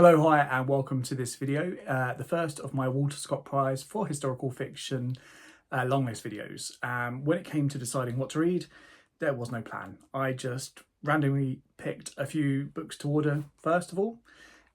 Hello, hi, and welcome to this video, the first of my Walter Scott Prize for historical fiction longlist videos. When it came to deciding what to read, there was no plan. I just randomly picked a few books to order first of all,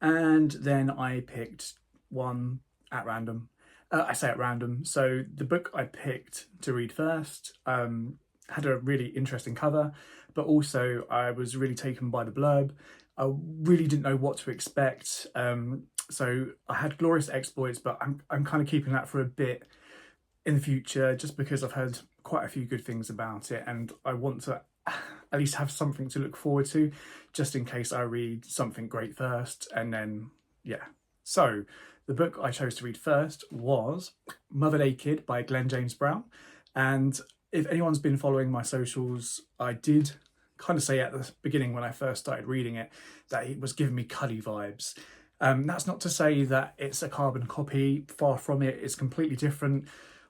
and then I picked one at random. I say at random, so the book I picked to read first had a really interesting cover, but also I was really taken by the blurb. I really didn't know what to expect. So I had Glorious Exploits, but I'm kind of keeping that for a bit in the future, just because I've heard quite a few good things about it, and I want to at least have something to look forward to, just in case I read something great first, and then, yeah. So the book I chose to read first was Mother Naked by Glen James Brown. And if anyone's been following my socials, I did kind of say at the beginning when I first started reading it that it was giving me Cuddy vibes. That's not to say that it's a carbon copy, far from it, it's completely different.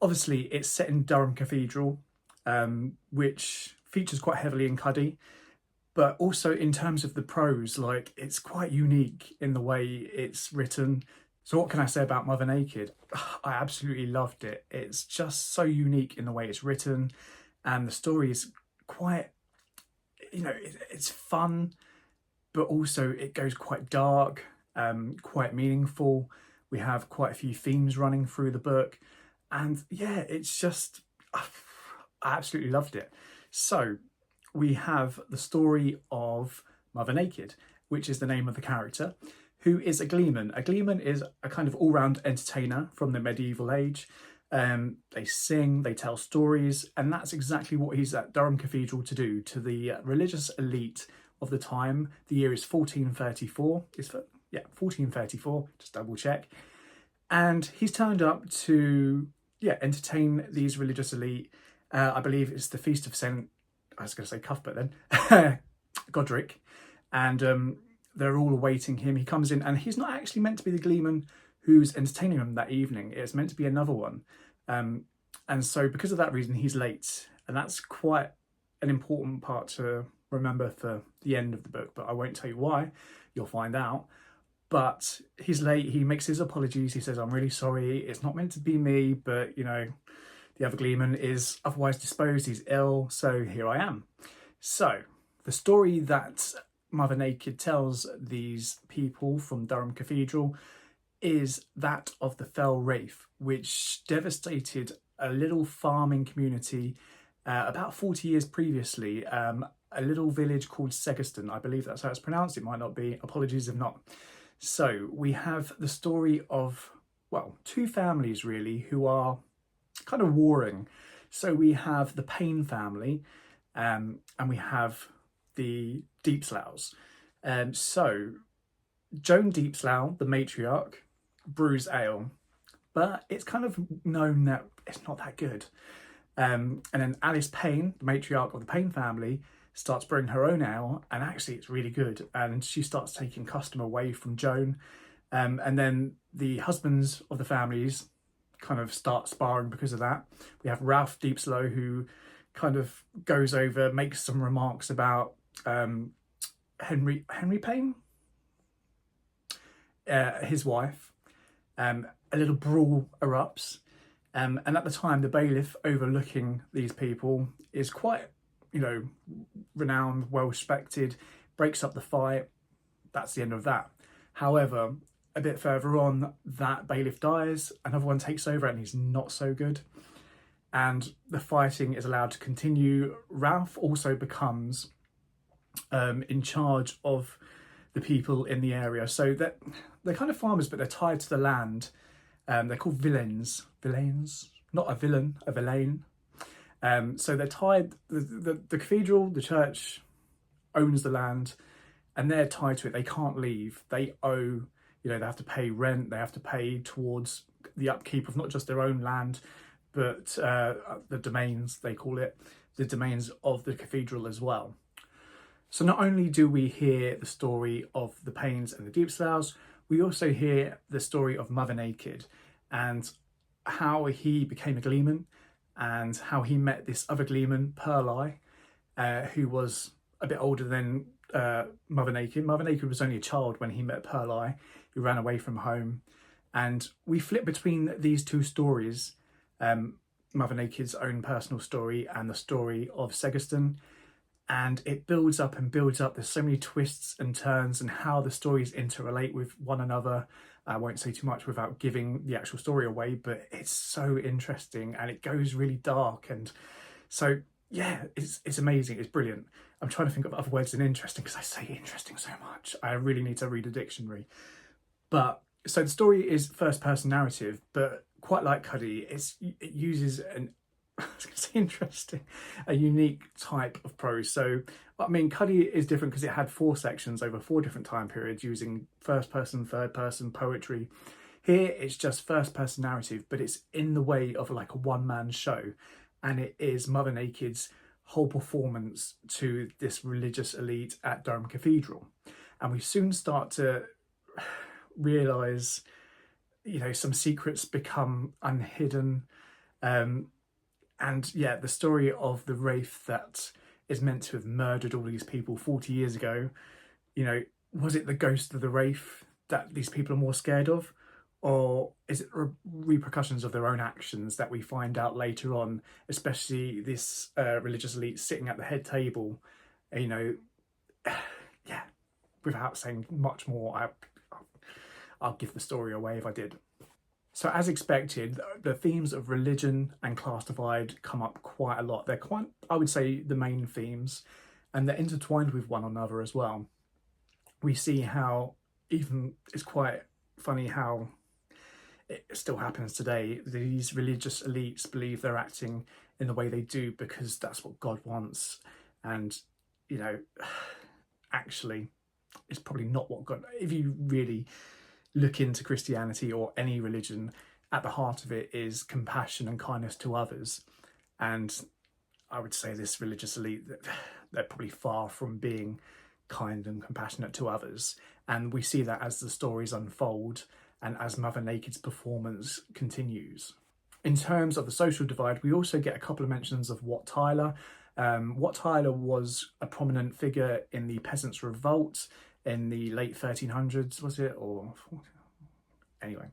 Obviously it's set in Durham Cathedral, which features quite heavily in Cuddy, but also in terms of the prose, like, it's quite unique in the way it's written. So what can I say about Mother Naked? I absolutely loved it. It's just so unique in the way it's written, and the story is quite, it's fun, but also it goes quite dark, quite meaningful. We have quite a few themes running through the book, and yeah, it's just, I absolutely loved it. So we have the story of Mother Naked, which is the name of the character, who is a gleeman. A gleeman is a kind of all-round entertainer from the medieval age. They sing, they tell stories, and that's exactly what he's at Durham Cathedral to do to the religious elite of the time. The year is 1434. 1434, just double check. And he's turned up to, entertain these religious elite. I believe it's the Feast of St. I was going to say Cuthbert then, Godric. And they're all awaiting him. He comes in, and he's not actually meant to be the gleeman who's entertaining them that evening. It's meant to be another one. And so because of that reason, he's late. And that's quite an important part to remember for the end of the book, but I won't tell you why. You'll find out. But he's late. He makes his apologies. He says, "I'm really sorry. It's not meant to be me, but, the other gleeman is otherwise disposed. He's ill, so here I am." So the story that Mother Naked tells these people from Durham Cathedral is that of the Fell Wraith, which devastated a little farming community about 40 years previously, a little village called Segiston. I believe that's how it's pronounced. It might not be. Apologies if not. So we have the story of, two families really who are kind of warring. So we have the Payne family, and we have the Deepslows. So Joan Deepslow, the matriarch, brews ale, but it's kind of known that it's not that good. And then Alice Payne, the matriarch of the Payne family, starts brewing her own ale, and actually it's really good, and she starts taking custom away from Joan. And then the husbands of the families kind of start sparring because of that. We have Ralph Deepslow, who kind of goes over, makes some remarks about Henry Payne, his wife. A little brawl erupts, and at the time the bailiff overlooking these people is quite, renowned, well respected, breaks up the fight. That's the end of that. However, a bit further on, that bailiff dies, another one takes over, and he's not so good, and the fighting is allowed to continue. Ralph also becomes in charge of the people in the area. So that they're kind of farmers, but they're tied to the land. They're called villains, not a villain, a villain. So they're tied, the cathedral, the church owns the land, and they're tied to it. They can't leave. They owe, they have to pay rent, they have to pay towards the upkeep of not just their own land, but the domains, they call it, the domains of the cathedral as well. So not only do we hear the story of the Paynes and the Deepslows, we also hear the story of Mother Naked and how he became a gleeman, and how he met this other gleeman, Pearl Eye, who was a bit older than Mother Naked. Mother Naked was only a child when he met Pearl, who ran away from home. And we flip between these two stories, Mother Naked's own personal story and the story of Segiston. And it builds up and builds up. There's so many twists and turns and how the stories interrelate with one another. I won't say too much without giving the actual story away, but it's so interesting and it goes really dark. And so, yeah, it's amazing. It's brilliant. I'm trying to think of other words than interesting because I say interesting so much. I really need to read a dictionary. But so the story is first person narrative, but quite like Cuddy, it uses an I was going to say interesting, a unique type of prose. So, I mean, Cuddy is different because it had 4 sections over 4 different time periods using first person, third person, poetry. Here, it's just first person narrative, but it's in the way of like a one-man show. And it is Mother Naked's whole performance to this religious elite at Durham Cathedral. And we soon start to realise, you know, some secrets become unhidden. And yeah, the story of the Wraith that is meant to have murdered all these people 40 years ago, you know, was it the ghost of the Wraith that these people are more scared of? Or is it repercussions of their own actions that we find out later on, especially this religious elite sitting at the head table, you know, yeah, without saying much more, I'll give the story away if I did. So as expected, the themes of religion and class divide come up quite a lot. They're quite, I would say, the main themes, and they're intertwined with one another as well. We see how, even it's quite funny how it still happens today. These religious elites believe they're acting in the way they do because that's what God wants. And, you know, actually, it's probably not what God, if you really look into Christianity or any religion, at the heart of it is compassion and kindness to others. And I would say this religious elite, they're probably far from being kind and compassionate to others. And we see that as the stories unfold and as Mother Naked's performance continues. In terms of the social divide, we also get a couple of mentions of Wat Tyler. Wat Tyler was a prominent figure in the Peasants' Revolt in the late 1300s, was it? Or anyway,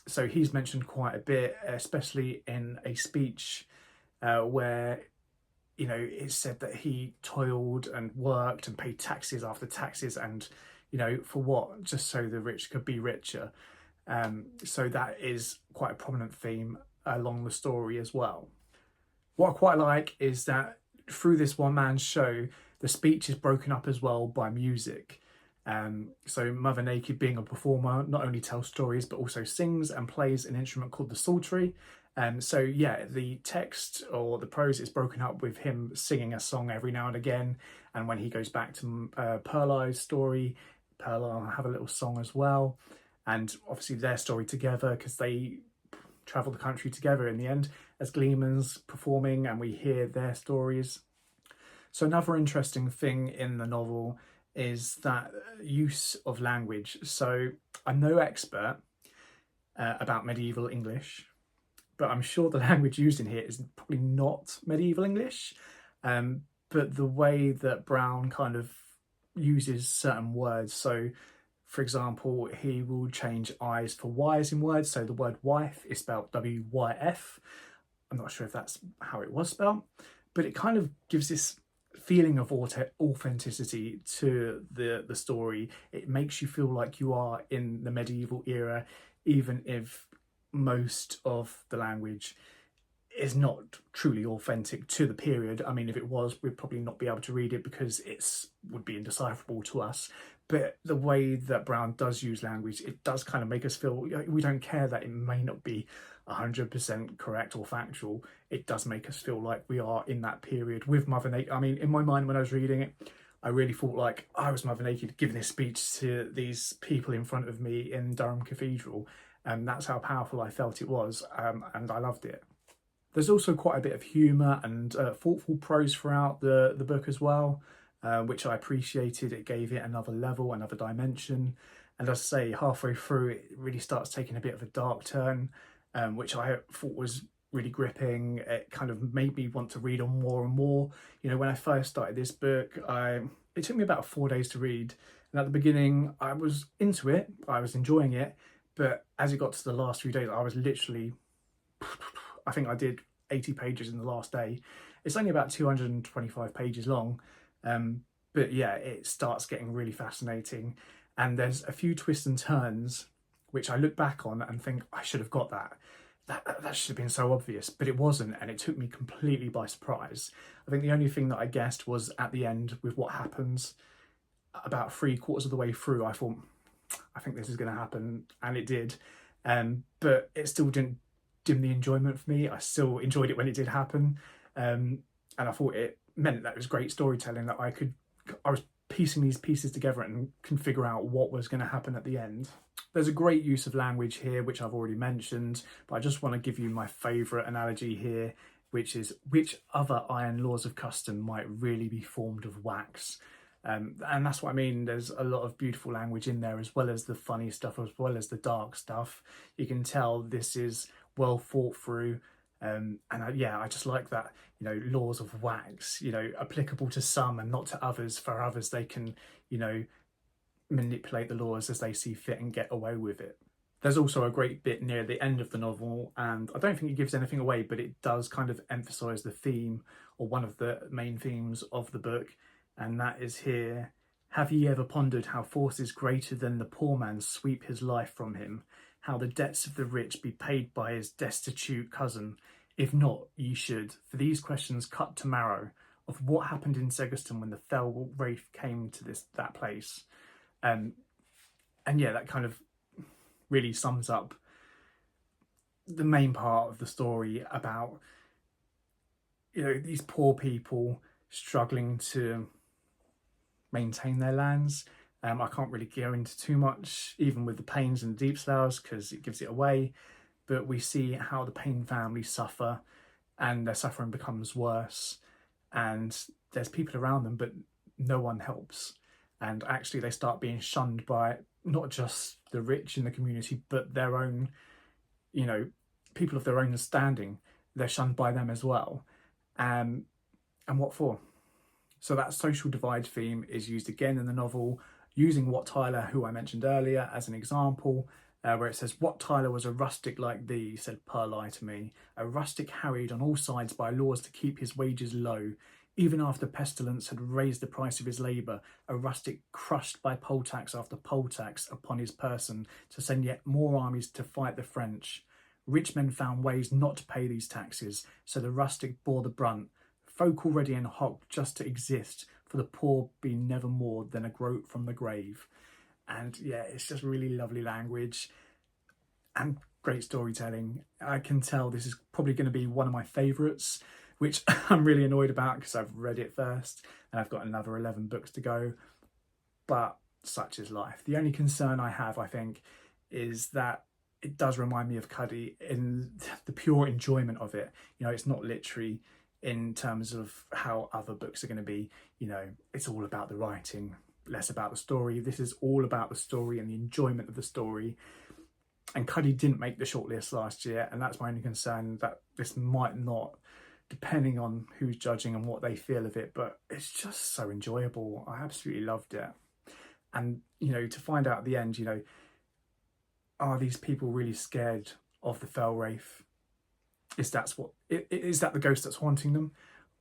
so he's mentioned quite a bit, especially in a speech where, you know, it's said that he toiled and worked and paid taxes after taxes, and, you know, for what? Just so the rich could be richer. So that is quite a prominent theme along the story as well. What I quite like is that through this one-man show, the speech is broken up as well by music. So Mother Naked, being a performer, not only tells stories but also sings and plays an instrument called the psaltery. So yeah, the text or the prose is broken up with him singing a song every now and again. And when he goes back to Pearl's story, Pearl will have a little song as well. And obviously their story together, because they travel the country together in the end as gleemans performing, and we hear their stories. So another interesting thing in the novel is that use of language. So I'm no expert about medieval English, but I'm sure the language used in here is probably not medieval English. But the way that Brown kind of uses certain words, so for example, he will change I's for Y's in words. So the word wife is spelled W-Y-F. I'm not sure if that's how it was spelled, but it kind of gives this feeling of authenticity to the story. It makes you feel like you are in the medieval era, even if most of the language is not truly authentic to the period. I mean, if it was, we'd probably not be able to read it because it would be indecipherable to us. But the way that Brown does use language, it does kind of make us feel, we don't care that it may not be 100% correct or factual. It does make us feel like we are in that period with Mother Naked. I mean, in my mind when I was reading it, I really felt like I was Mother Naked giving this speech to these people in front of me in Durham Cathedral. And that's how powerful I felt it was, and I loved it. There's also quite a bit of humour and thoughtful prose throughout the book as well, which I appreciated. It gave it another level, another dimension. And as I say, halfway through, it really starts taking a bit of a dark turn, which I thought was really gripping. It kind of made me want to read on more and more. You know, when I first started this book, I it took me about 4 days to read. And at the beginning, I was into it, I was enjoying it. But as it got to the last few days, I was literally, I think I did 80 pages in the last day. It's only about 225 pages long. But yeah, it starts getting really fascinating. And there's a few twists and turns which I look back on and think I should have got that. That should have been so obvious, but it wasn't, and it took me completely by surprise. I think the only thing that I guessed was at the end with what happens. About 3/4 of the way through, I thought, I think this is going to happen, and it did. But it still didn't dim the enjoyment for me. I still enjoyed it when it did happen, and I thought it meant that it was great storytelling, that I was piecing these pieces together and can figure out what was going to happen at the end. There's a great use of language here, which I've already mentioned, but I just want to give you my favourite analogy here, which is which other iron laws of custom might really be formed of wax. And that's what I mean. There's a lot of beautiful language in there, as well as the funny stuff, as well as the dark stuff. You can tell this is well thought through. I just like that, laws of wax, applicable to some and not to others. For others, they can, manipulate the laws as they see fit and get away with it. There's also a great bit near the end of the novel, and I don't think it gives anything away, but it does kind of emphasise the theme, or one of the main themes of the book, and that is here. Have ye ever pondered how forces greater than the poor man sweep his life from him? How the debts of the rich be paid by his destitute cousin? If not, ye should, for these questions cut to marrow of what happened in Segerston when the Fell Wraith came to that place. And yeah, that kind of really sums up the main part of the story about, these poor people struggling to maintain their lands. I can't really go into too much, even with the Paynes and the Deepsloughs, because it gives it away. But we see how the Payne family suffer, and their suffering becomes worse. And there's people around them, but no one helps. And actually they start being shunned by not just the rich in the community, but their own, people of their own standing. They're shunned by them as well. And what for? So that social divide theme is used again in the novel, using Wat Tyler, who I mentioned earlier, as an example, where it says, "Wat Tyler was a rustic like thee, said Pearl to me, a rustic harried on all sides by laws to keep his wages low. Even after pestilence had raised the price of his labour, a rustic crushed by poll tax after poll tax upon his person to send yet more armies to fight the French. Rich men found ways not to pay these taxes, so the rustic bore the brunt. Folk already in hock just to exist, for the poor be never more than a groat from the grave." And yeah, it's just really lovely language and great storytelling. I can tell this is probably going to be one of my favourites, which I'm really annoyed about because I've read it first and I've got another 11 books to go. But such is life. The only concern I have, I think, is that it does remind me of Cuddy in the pure enjoyment of it. It's not literary in terms of how other books are going to be. It's all about the writing, less about the story. This is all about the story and the enjoyment of the story. And Cuddy didn't make the shortlist last year, and that's my only concern, that this might not, depending on who's judging and what they feel of it. But it's just so enjoyable. I absolutely loved it. And, to find out at the end, are these people really scared of the Fell Wraith? Is that the ghost that's haunting them?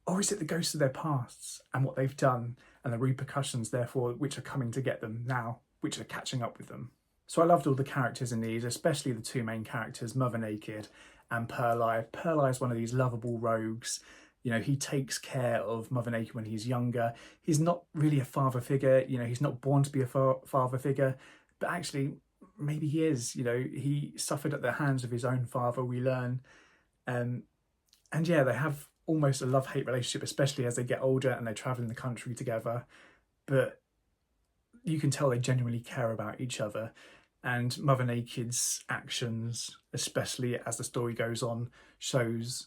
Or is it the ghost of their pasts and what they've done and the repercussions, therefore, which are coming to get them now, which are catching up with them? So I loved all the characters in these, especially the two main characters, Mother Naked and Pearl. Pearl is one of these lovable rogues. He takes care of Mother Naked when he's younger. He's not really a father figure. He's not born to be a father figure, but actually maybe he is. He suffered at the hands of his own father, we learn. And yeah, they have almost a love-hate relationship, especially as they get older and they travel in the country together. But you can tell they genuinely care about each other. And Mother Naked's actions, especially as the story goes on, shows,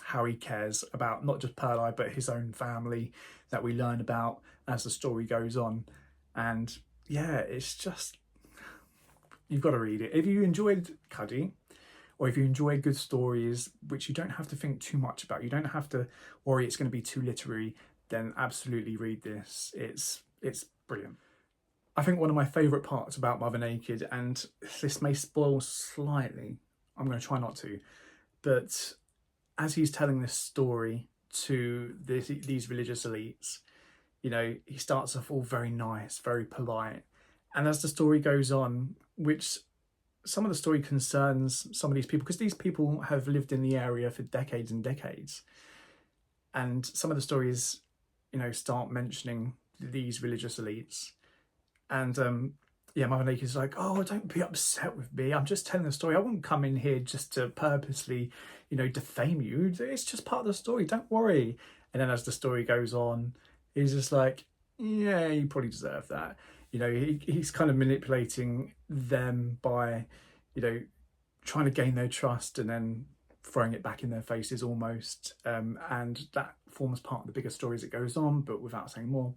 how he cares about not just Pearl, but his own family, that we learn about as the story goes on. And yeah, it's just, you've got to read it. If you enjoyed Cuddy, or if you enjoy good stories, which you don't have to think too much about, you don't have to worry it's going to be too literary, then absolutely read this. It's brilliant. I think one of my favourite parts about Mother Naked, and this may spoil slightly, I'm going to try not to, but as he's telling this story to these religious elites, you know, he starts off all very nice, very polite. And as the story goes on, which some of the story concerns some of these people, because these people have lived in the area for decades and decades. And some of the stories, you know, start mentioning these religious elites. And yeah, Mother Naked's like, oh, don't be upset with me. I'm just telling the story. I wouldn't come in here just to purposely, you know, defame you. It's just part of the story. Don't worry. And then as the story goes on, he's just like, yeah, you probably deserve that. You know, he's kind of manipulating them by, you know, trying to gain their trust and then throwing it back in their faces almost. And that forms part of the bigger story as it goes on, but without saying more.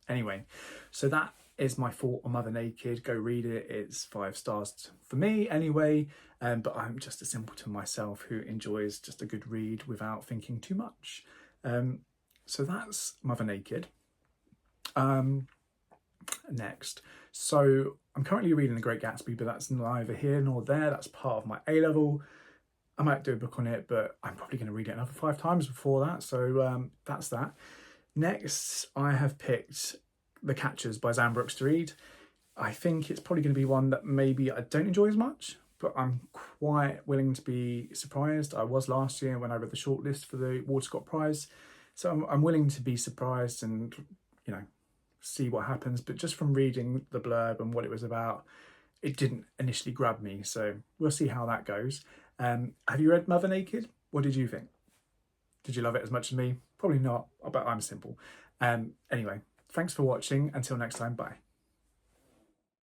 Anyway, so that is my thought on Mother Naked. Go read it. It's 5 stars for me anyway. But I'm just a simpleton myself who enjoys just a good read without thinking too much. So that's Mother Naked. Next, so I'm currently reading The Great Gatsby, but that's neither here nor there. That's part of my A-level. I might do a book on it, but I'm probably going to read it another 5 times before that. So that's that. Next, I have picked The Catchers by Zan Brooks to read. I think it's probably going to be one that maybe I don't enjoy as much, but I'm quite willing to be surprised. I was last year when I read the shortlist for the Walter Scott Prize. So I'm willing to be surprised and, you know, see what happens. But just from reading the blurb and what it was about, it didn't initially grab me. So we'll see how that goes. Have you read Mother Naked? What did you think? Did you love it as much as me? Probably not, but I'm simple. Anyway, thanks for watching. Until next time, bye.